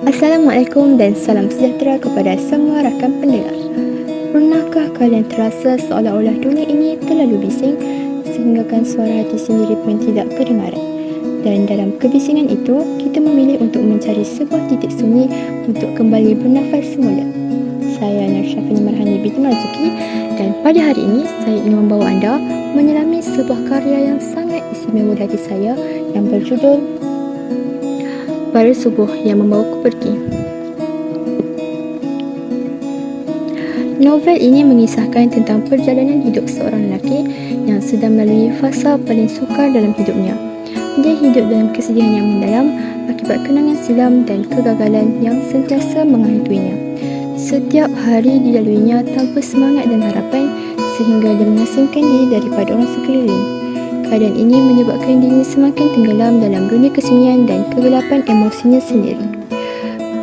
Assalamualaikum dan salam sejahtera kepada semua rakan pendengar. Pernahkah kalian terasa seolah-olah dunia ini terlalu bising sehinggakan suara hati sendiri pun tidak kedengaran? Dan dalam kebisingan itu, kita memilih untuk mencari sebuah titik sunyi untuk kembali bernafas semula. Saya Narsyafini Marhani binti Marzuki dan pada hari ini saya ingin membawa anda menyelami sebuah karya yang sangat istimewa di hati saya yang berjudul Pada Subuh yang Membawaku Pergi. Novel ini mengisahkan tentang perjalanan hidup seorang lelaki yang sedang melalui fasa paling sukar dalam hidupnya. Dia hidup dalam kesedihan yang mendalam akibat kenangan silam dan kegagalan yang sentiasa menghantuinya. Setiap hari dilaluinya tanpa semangat dan harapan sehingga dia mengasingkan diri daripada orang sekeliling. Keadaan ini menyebabkan dirinya semakin tenggelam dalam dunia kesunyian dan kegelapan emosinya sendiri.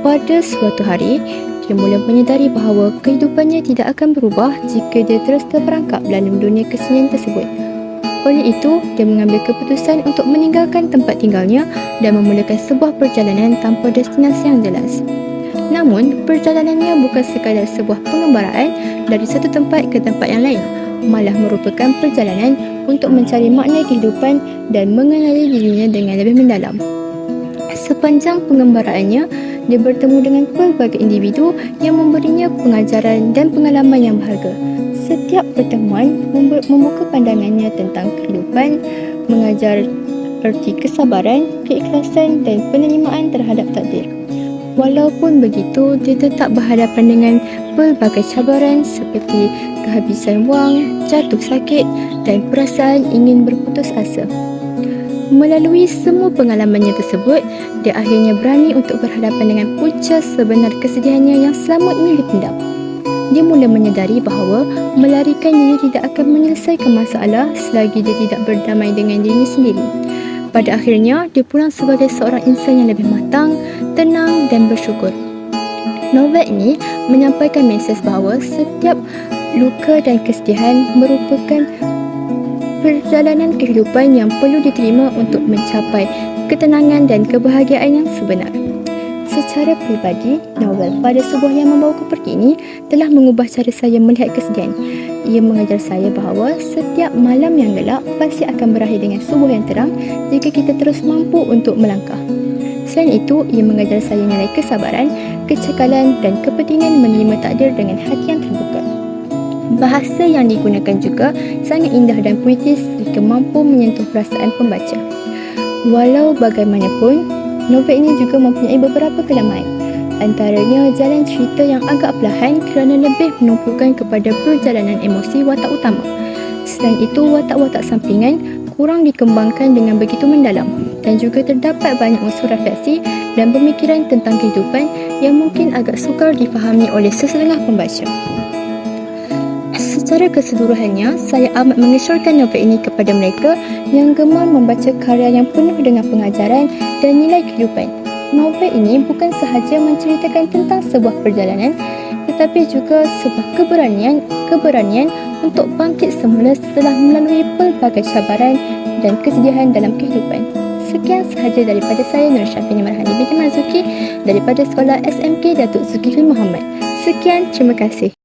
Pada suatu hari, dia mula menyedari bahawa kehidupannya tidak akan berubah jika dia terus terperangkap dalam dunia kesunyian tersebut. Oleh itu, dia mengambil keputusan untuk meninggalkan tempat tinggalnya dan memulakan sebuah perjalanan tanpa destinasi yang jelas. Namun, perjalanannya bukan sekadar sebuah pengembaraan dari satu tempat ke tempat yang lain, malah merupakan perjalanan untuk mencari makna kehidupan dan mengenali dirinya dengan lebih mendalam. Sepanjang pengembaraannya, dia bertemu dengan pelbagai individu yang memberinya pengajaran dan pengalaman yang berharga. Setiap pertemuan membuka pandangannya tentang kehidupan, mengajar erti kesabaran, keikhlasan dan penerimaan terhadap takdir. Walaupun begitu, dia tetap berhadapan dengan pelbagai cabaran seperti kehabisan wang, jatuh sakit dan perasaan ingin berputus asa. Melalui semua pengalamannya tersebut, dia akhirnya berani untuk berhadapan dengan punca sebenar kesedihannya yang selama ini dipendam. Dia mula menyedari bahawa melarikan diri tidak akan menyelesaikan masalah selagi dia tidak berdamai dengan dirinya sendiri. Pada akhirnya, dia pulang sebagai seorang insan yang lebih matang, tenang dan bersyukur. Novel ini menyampaikan mesej bahawa setiap luka dan kesedihan merupakan perjalanan kehidupan yang perlu diterima untuk mencapai ketenangan dan kebahagiaan yang sebenar. Secara peribadi, novel Pada Subuh yang Membawaku Pergi ini telah mengubah cara saya melihat kesedihan. Ia mengajar saya bahawa setiap malam yang gelap pasti akan berakhir dengan subuh yang terang jika kita terus mampu untuk melangkah. Selain itu, ia mengajar saya nilai kesabaran, kecekalan dan kepentingan menerima takdir dengan hati yang terbuka. Bahasa yang digunakan juga sangat indah dan puitis jika mampu menyentuh perasaan pembaca. Walau bagaimanapun, novel ini juga mempunyai beberapa kelemahan. Antaranya jalan cerita yang agak perlahan kerana lebih menumpukan kepada perjalanan emosi watak utama. Selain itu, watak-watak sampingan kurang dikembangkan dengan begitu mendalam dan juga terdapat banyak unsur refleksi dan pemikiran tentang kehidupan yang mungkin agak sukar difahami oleh sesetengah pembaca. Secara keseluruhannya, saya amat mengesyorkan novel ini kepada mereka yang gemar membaca karya yang penuh dengan pengajaran dan nilai kehidupan. Novel ini bukan sahaja menceritakan tentang sebuah perjalanan, tetapi juga sebuah keberanian untuk bangkit semula setelah melalui pelbagai cabaran dan kesedihan dalam kehidupan. Sekian sahaja daripada saya, Narsyafini Marhani binti Marzuki, daripada Sekolah SMK Datuk Zulkifli Muhammad. Sekian, terima kasih.